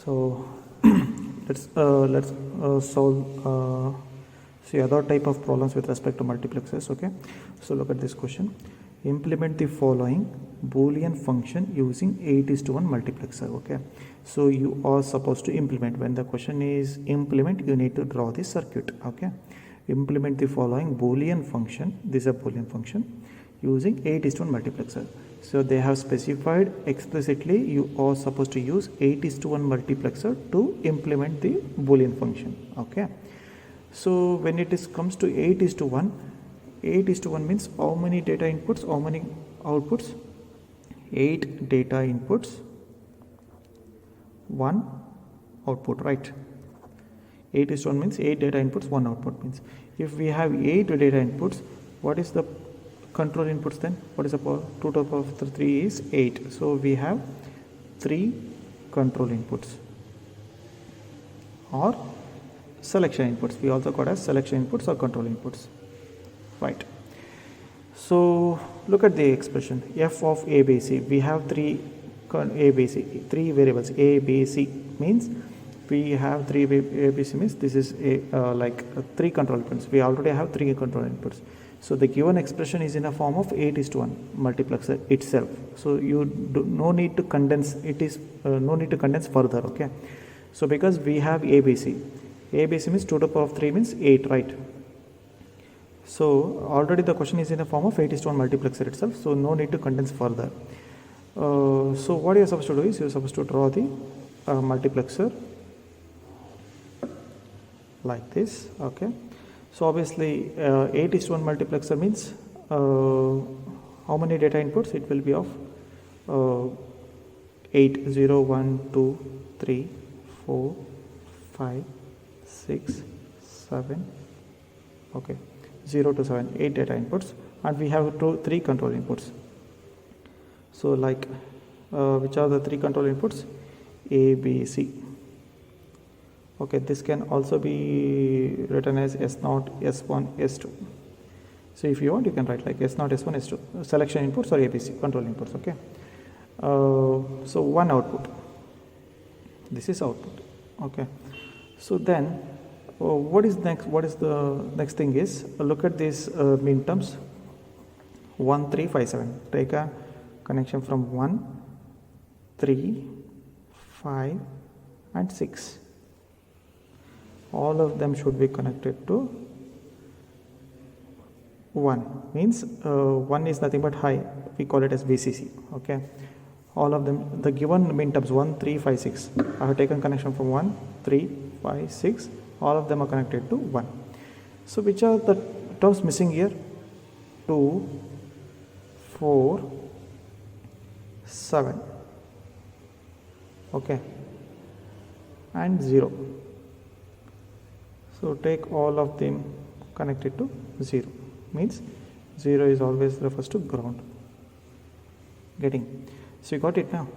So let's solve see other type of problems with respect to multiplexers. Okay, so look at this question. Implement the following Boolean function using 8:1 multiplexer. Okay, so you are supposed to implement. When the question is implement, you need to draw the circuit. Okay, implement the following Boolean function. This is a Boolean function using 8:1 multiplexer. So they have specified explicitly you are supposed to use 8:1 multiplexer to implement the Boolean function. Okay, so when it comes to 8:1, 8:1 means how many data inputs, how many outputs? 8 data inputs, 1 output, right? 8:1 means 8 data inputs, 1 output. Means if we have 8 data inputs, what is the control inputs then? What is the power? 2 to the power of 3 is 8. So we have 3 control inputs or selection inputs. We also call as selection inputs or control inputs, right? So look at the expression f of a, b, c. We have three a, b, c, 3 variables. A, b, c means we have 3 a, b, c means this is a like 3 control inputs. We already have 3 control inputs. So the given expression is in a form of 8:1 multiplexer itself. So you do no need to condense. It is no need to condense further. Okay. So because we have ABC, ABC means 2 to the power of 3 means 8, right? So already the question is in a form of 8:1 multiplexer itself. So no need to condense further. So what you are supposed to do is you are supposed to draw the multiplexer like this. Okay. So obviously 8:1 multiplexer means how many data inputs? It will be of 8, 0, 1, 2, 3, 4, 5, 6, 7, okay, 0 to 7, 8 data inputs, and we have 3 control inputs. So like which are the 3 control inputs? A, B, C. Okay, this can also be written as S0, S1, S2. So if you want, you can write like S0, S1, S2, selection inputs or ABC, control inputs. Okay. So one output. This is output. Okay. So then, what is next? What is the next thing is look at these min terms. 1, 3, 5, 7. Take a connection from 1, 3, 5, and 6. All of them should be connected to 1. Means 1 is nothing but high. We call it as VCC. Okay. All of them, the given min terms 1, 3, 5, 6. I have taken connection from 1, 3, 5, 6. All of them are connected to 1. So which are the terms missing here? 2, 4, 7. Okay. And 0. So take all of them connected to 0. Means 0 is always refers to ground. Getting? So you got it now.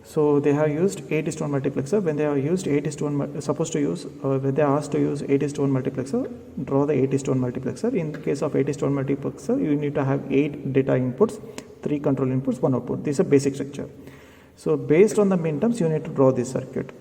So they have used 8:1 multiplexer. When they have used 8:1, supposed to use when they are asked to use 8:1 multiplexer, draw the 8:1 multiplexer. In case of 8:1 multiplexer, you need to have 8 data inputs, 3 control inputs, 1 output. This is a basic structure. So based on the min terms, you need to draw this circuit.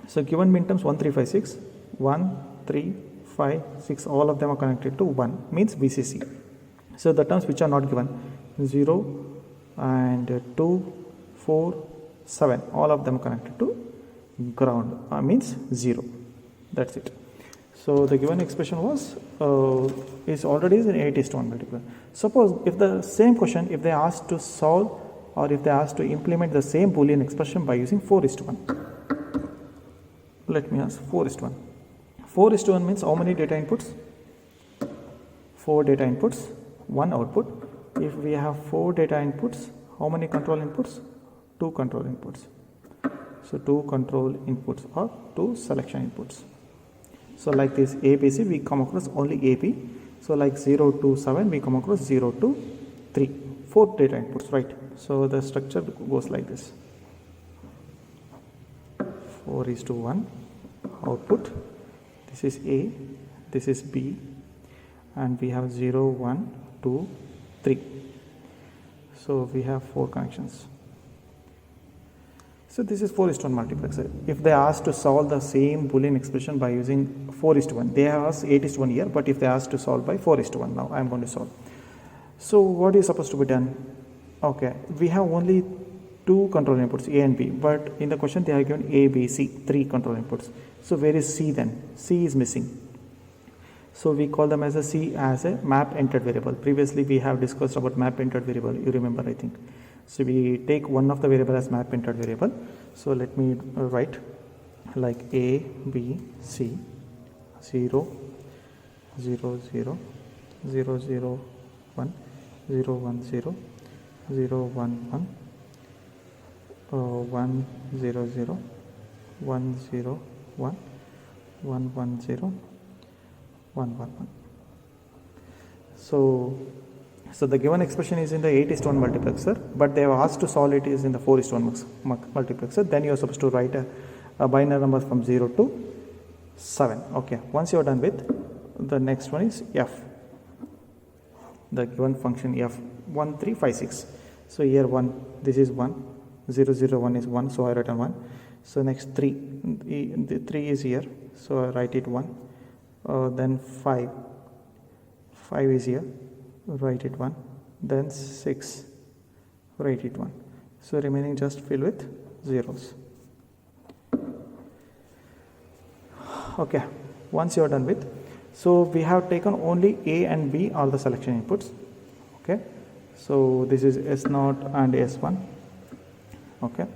So given min terms 1, 3, 5, 6, 1, 3, 5, 6, all of them are connected to 1, means VCC. So the terms which are not given, 0 and 2, 4, 7, all of them are connected to ground, means 0. That's it. So the given expression was is already in 8:1 multiplexer. Suppose if the same question, if they asked to solve or if they asked to implement the same Boolean expression by using 4:1. Let me ask 4:1. 4:1 means how many data inputs? 4 data inputs, 1 output. If we have 4 data inputs, how many control inputs? 2 control inputs. So 2 control inputs or 2 selection inputs. So like this ABC, we come across only AP. So like 0 to 7, we come across 0 to 3. 4 data inputs, right? So the structure goes like this. 4:1 output. This is A, this is B, and we have 0, 1, 2, 3. So we have 4 connections. So this is 4:1 multiplexer. If they ask to solve the same Boolean expression by using 4:1, they have asked 8:1 here, but if they ask to solve by 4:1, now I am going to solve. So what is supposed to be done? Okay, we have only two control inputs, A and B, but in the question they are given A, B, C, three control inputs. So where is C then? C is missing. So we call them as a C as a map entered variable. Previously we have discussed about map entered variable, you remember, I think. So we take one of the variable as map entered variable. So let me write like A, B, C, 0, 0, 0, 0, 0, 1, 0, 1, 0, 0, 1, 1, 1, 0, 0, 1, 0, 1, 1, 1, 0, 1, 1, 1. So the given expression is in the 8:1 multiplexer, but they have asked to solve it is in the 4:1 multiplexer. Then you are supposed to write a binary number from 0 to 7. Okay, once you are done with, the next one is f. The given function f 1, 3, 5, 6. So here 1, this is 1, 0, 0, 1 is 1, so I write 1. So next 3, the 3 is here, so I write it 1. Then 5 is here, write it 1. Then 6, write it 1. So remaining just fill with zeros. Okay, once you are done with, so we have taken only A and B are the selection inputs. Okay, so this is S0 and S1. Okay,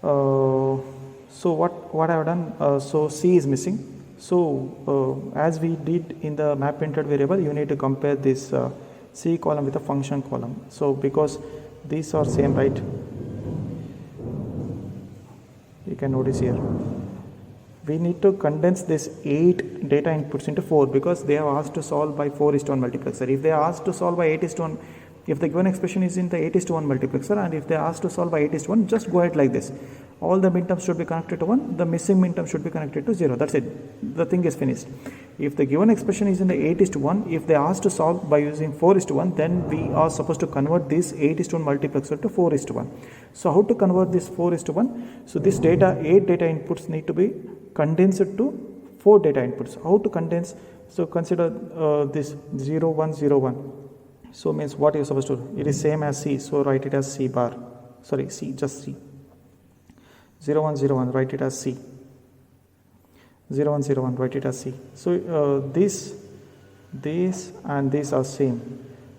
so what I have done, so C is missing. So as we did in the map entered variable, you need to compare this C column with the function column. So because these are same, right? You can notice here. We need to condense this 8 data inputs into 4 because they have asked to solve by 4:1 multiplexer. If they are asked to solve by 8:1, if the given expression is in the 8:1 multiplexer, and if they are asked to solve by 8:1, just go ahead like this. All the minterms should be connected to 1, the missing minterm should be connected to 0. That's it. The thing is finished. If the given expression is in the 8:1, if they ask to solve by using 4:1, then we are supposed to convert this 8:1 multiplexer to 4:1. So how to convert this 4:1? So this data, 8 data inputs need to be condensed to 4 data inputs. How to condense? So consider this 0, 1, 0, 1. So means what you are supposed to do? It is same as C, so write it as C bar. Sorry, C, just C. 0, 1, 0, 1, write it as C. 0, 1, 0, 1, write it as C. So this and this are same.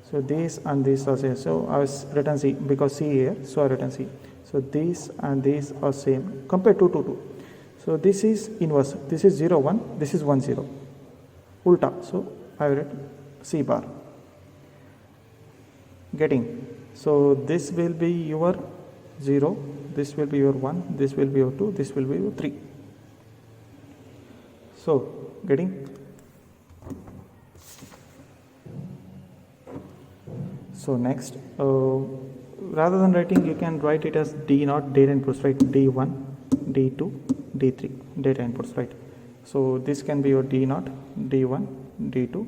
So this and this are same. So I was written C because C here, so I written C. So this and these are same. Compare 2 to 2. So this is inverse. This is 0, 1. This is 1, 0. Ulta. So I will write C bar. Getting. So this will be your 0. This will be your 1. This will be your 2. This will be your 3. So getting. So next, rather than writing, you can write it as D0 data inputs, right? D1, D2, D3 data inputs, right? So this can be your D0, D1, D2,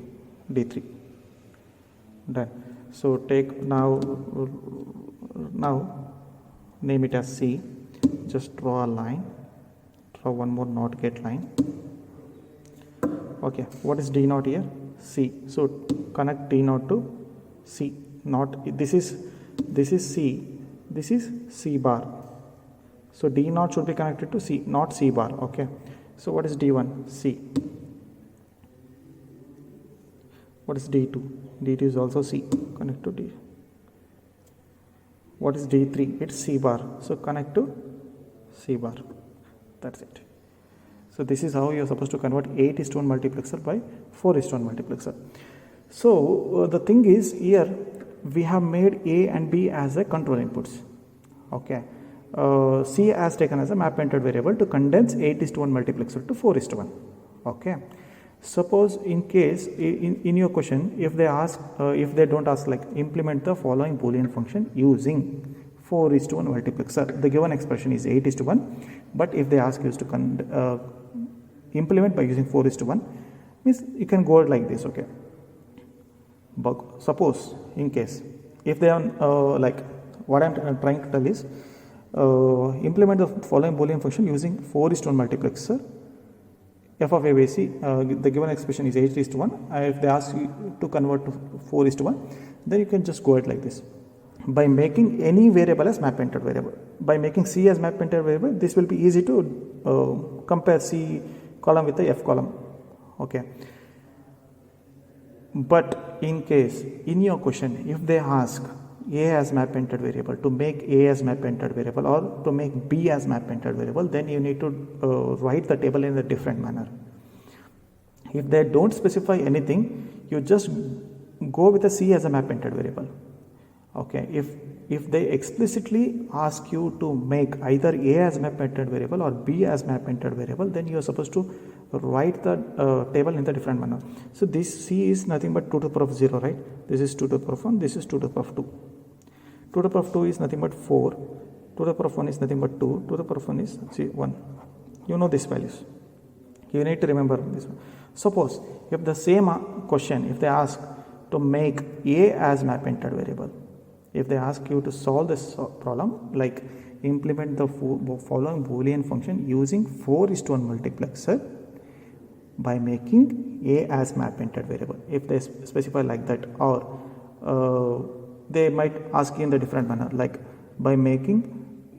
D3. Done. So take now name it as C. Just draw a line. Draw one more not get line. Okay. What is D0 here? C. So connect D0 to C. Not this is C. This is C bar. So D0 should be connected to C, not C bar. Okay. So what is D1? C. What is D2? D2 is also C. Connect to D. What is D3? It's C bar. So connect to C bar. That's it. So this is how you are supposed to convert 8:1 multiplexer by 4:1 multiplexer. So the thing is here we have made A and B as a control inputs. Okay. C has taken as a map entered variable to condense 8:1 multiplexer to 4:1. Okay. Suppose in case in your question, if they ask, if they don't ask like implement the following Boolean function using 4:1 multiplexer, the given expression is 8:1, but if they ask you to implement by using 4:1, means you can go like this. Okay. But suppose in case if they are like what I'm trying to tell is implement the following Boolean function using 4:1 multiplexer. F of A by C, the given expression is 8:1. If they ask you to convert to 4:1, then you can just go it like this. By making any variable as map entered variable, by making C as map entered variable, this will be easy to compare C column with the F column. Okay. But in case in your question, if they ask A as map entered variable, to make A as map entered variable, or to make B as map entered variable, then you need to write the table in a different manner. If they don't specify anything, you just go with a C as a map entered variable. Okay, if they explicitly ask you to make either A as map entered variable or B as map entered variable, then you are supposed to write the table in the different manner. So this C is nothing but 2 to the power of 0, right? This is 2 to the power of 1, this is 2 to the power of 2. 2 to the power of 2 is nothing but 4, 2 to the power of 1 is nothing but 2, 2 to the power of 1 is 1. You know these values. You need to remember this one. Suppose if the same question, if they ask to make A as map entered variable, if they ask you to solve this problem, like implement the following Boolean function using 4:1 multiplexer by making A as map entered variable, if they specify like that, or they might ask you in the different manner, like by making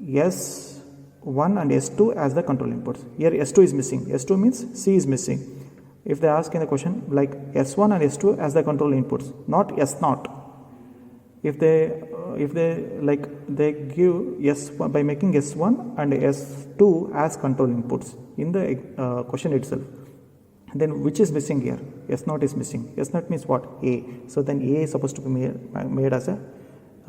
S1 and S2 as the control inputs. Here S2 is missing, S2 means C is missing. If they ask in the question like S1 and S2 as the control inputs, not S0. If they like they give S1 by making S1 and S2 as control inputs in the question itself, then which is missing here? S0 is missing. S0 means what? A. So then A is supposed to be made as a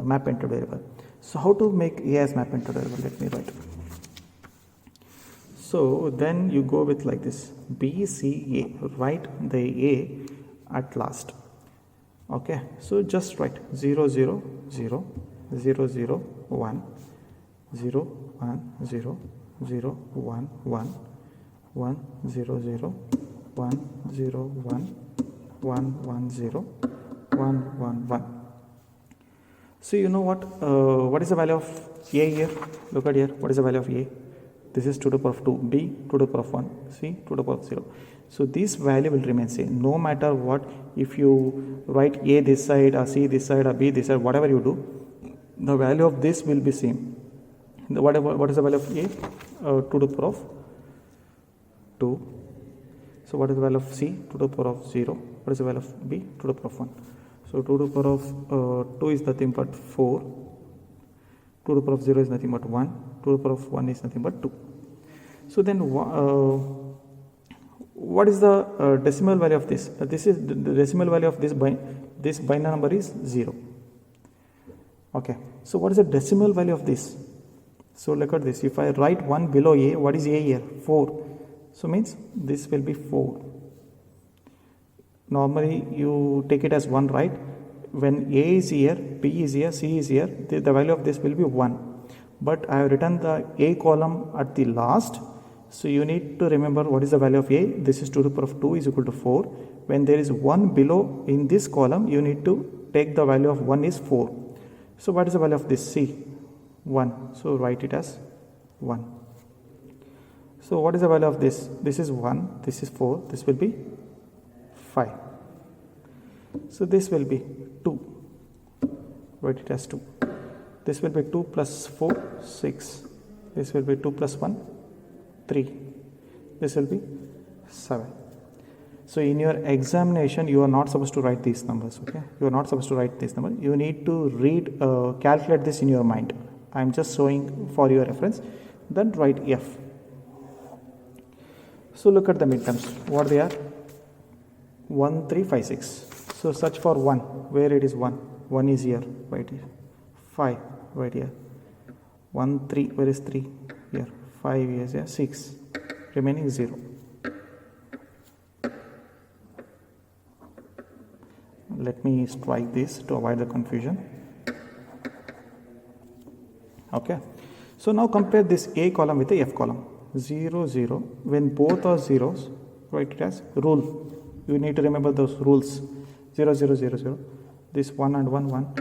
map entered variable. So how to make A as map entered variable? Let me write. So then you go with like this: B, C, A. Write the A at last. Okay, so just write 0 0 0 0 0 1 0 1 0 0 1 1 1 0 0 1 0 1 1 1 0 1 1 1. So you know what is the value of A here? Look at here, what is the value of A? This is 2 to the power of 2, B 2 to the power of 1, C 2 to the power of 0. So this value will remain same no matter what. If you write A this side or C this side or B this side, whatever you do, the value of this will be same. What is the value of A? 2 to the power of 2. So what is the value of C? 2 to the power of 0. What is the value of B? 2 to the power of 1. So 2 to the power of 2 is nothing but 4. 2 to the power of 0 is nothing but 1. 2 to the power of 1 is nothing but 2. So then what is the decimal value of this? This is the decimal value of this binary number is 0. Okay. So what is the decimal value of this? So look at this. If I write 1 below A, what is A here? 4. So means this will be 4. Normally you take it as 1, right? When A is here, B is here, C is here, the value of this will be 1. But I have written the A column at the last. So you need to remember what is the value of A. This is 2 to the power of 2 is equal to 4. When there is 1 below in this column, you need to take the value of 1 is 4. So what is the value of this? C? 1. So write it as 1. So what is the value of this? This is 1, this is 4, this will be 5. So this will be 2. Write it as 2. This will be 2 plus 4, 6. This will be 2 plus 1, 3. This will be 7. So in your examination, you are not supposed to write these numbers. Okay, you are not supposed to write this number. You need to read, calculate this in your mind. I am just showing for your reference. Then write F. So look at the midterms. What they are? 1, 3, 5, 6. So search for 1. Where it is 1? 1 is here. Right here. 5. Right here. 1, 3. Where is 3? Here. 5 is here. 6. Remaining 0. Let me strike this to avoid the confusion. Okay. So now compare this A column with the F column. 0, 0. When both are zeros, write it as rule. You need to remember those rules. 0, 0, 0, 0. This 1 and 1, 1.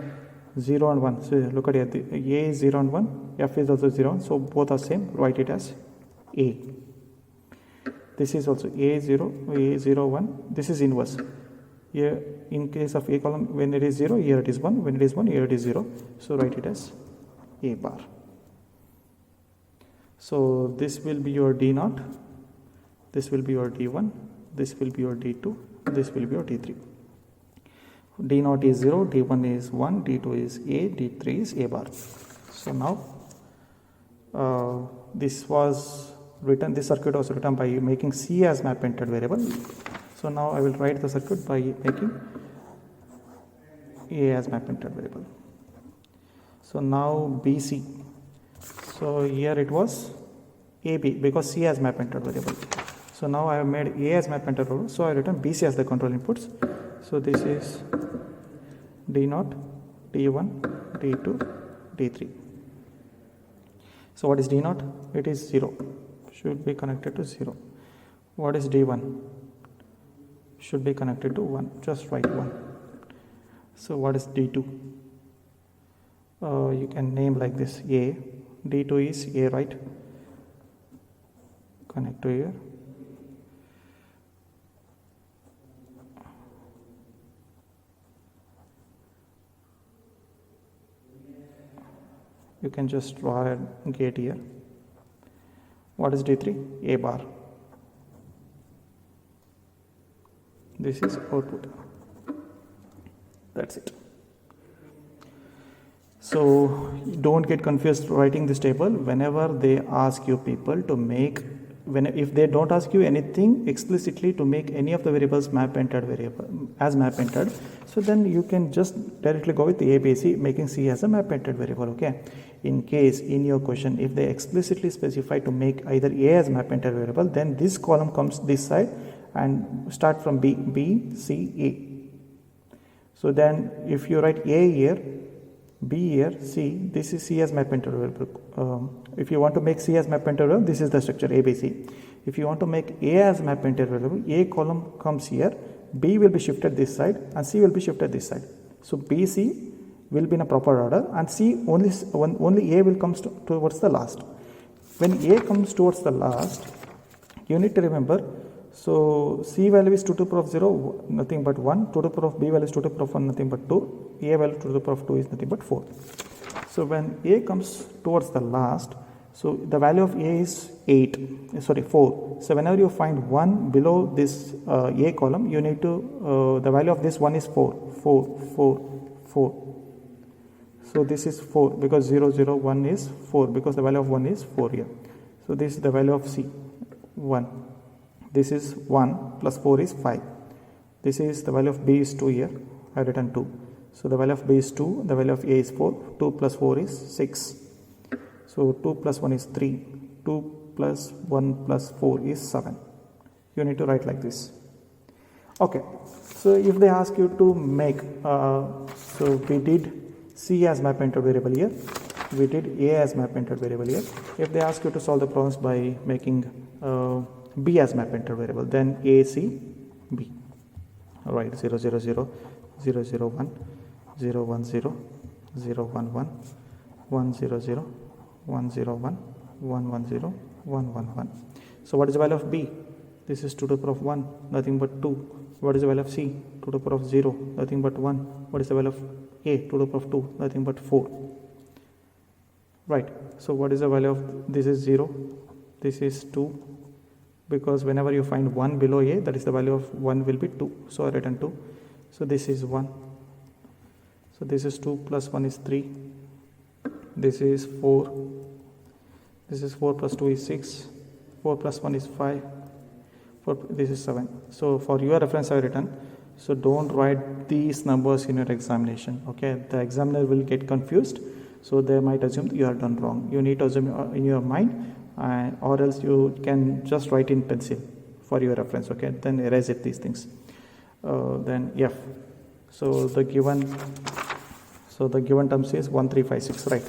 0 and 1. So look at it, A is 0 and 1, F is also 0, so both are same, write it as A. This is also A 0, A 0 1, this is inverse. Here in case of A column, when it is 0, here it is 1, when it is 1, here it is 0, so write it as A bar. So this will be your D0, this will be your D1, this will be your D2, this will be your D3. D0 is 0, D1 is 1, D2 is A, D3 is A bar. So now this circuit was written by making C as map entered variable. So now I will write the circuit by making A as map entered variable. So now BC. So here it was AB because C as map entered variable. So now I have made A as map entered variable. So I written BC as the control inputs. So this is D0, D1, D2, D3. So what is D0? It is 0. Should be connected to 0. What is D1? Should be connected to 1. Just write 1. So what is D2? You can name like this A. D2 is A, right? Connect to here. You can just draw a gate here. What is D3? A bar. This is output. That's it. So don't get confused writing this table. Whenever they ask you people to make, if they don't ask you anything explicitly to make any of the variables map entered variable as map entered, so then you can just directly go with the ABC, making C as a map entered variable. Okay. In case in your question, if they explicitly specify to make either A as map entered variable, then this column comes this side and start from B, C, A. So then if you write A here, B here, C, this is C as map entered variable. If you want to make C as map entered variable, this is the structure ABC. If you want to make A as map entered variable, A column comes here, B will be shifted this side and C will be shifted this side. So B, C will be in a proper order and C only A will come towards the last. When A comes towards the last, you need to remember, so C value is 2 to the power of 0, nothing but 1, 2 to the power of B value is 2 to the power of 1, nothing but 2, A value 2 to the power of 2 is nothing but 4. So when A comes towards the last, so the value of A is 4. So whenever you find 1 below this A column, you need to, the value of this 1 is 4. So this is 4 because 0, 0, 1 is 4 because the value of 1 is 4 here. So this is the value of C, 1. This is 1 plus 4 is 5. This is the value of B is 2 here. I have written 2. So the value of B is 2. The value of A is 4. 2 plus 4 is 6. So 2 plus 1 is 3. 2 plus 1 plus 4 is 7. You need to write like this. Okay. So if they ask you to make, so we did C as map entered variable here. We did A as map entered variable here. If they ask you to solve the problems by making B as map entered variable, then A, C, B. Alright, 0, 0, 0, 0, 0, 1, 0, 1, 0, 0, 1, 1, 1, 0, 0, 1, 0, 1, 1, 1, 0, 1, 1, 1. So what is the value of B? This is 2 to the power of 1, nothing but 2. What is the value of C? 2 to the power of 0, nothing but 1. What is the value of A? 2 to the power of 2, nothing but 4. Right. So what is the value of, this is 0, this is 2. Because whenever you find 1 below A, that is the value of 1 will be 2. So I written 2. So this is 1. So this is 2 plus 1 is 3. This is 4. This is 4 plus 2 is 6. 4 plus 1 is 5. This is 7. So for your reference I have written. So don't write these numbers in your examination. Okay, the examiner will get confused. So they might assume that you are done wrong. You need to assume in your mind. Or else you can just write in pencil for your reference. Okay, then erase it, these things. Then F. So the given term says 1 3 5 6, right?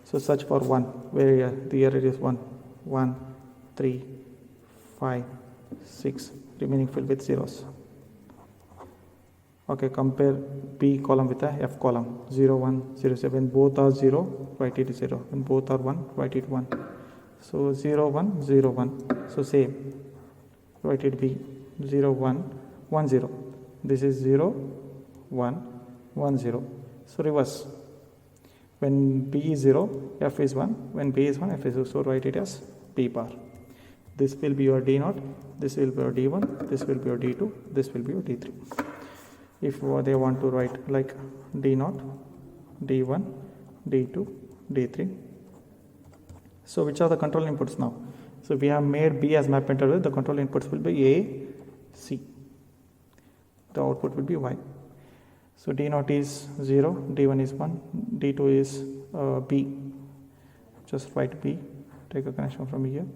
So search for 1 where the error is 1 1 3 5 6, remaining filled with zeros. Okay, compare B column with the F column. 0 1 0 7. When both are 0, write it 0. When both are 1, write it 1. So 0 1 0 1. So same, write it B. 0 1 1 0. This is 0 1 1 0. So reverse. When B is 0, F is 1. When B is 1, F is 0. So write it as B bar. This will be your D0, this will be your D1, this will be your D2, this will be your D3. If they want to write like D0, D1, D2, D3. So which are the control inputs now? So we have made B as map interval. The control inputs will be A, C. The output will be Y. So D0 is 0, D1 is 1, D2 is B. Just write B, take a connection from here.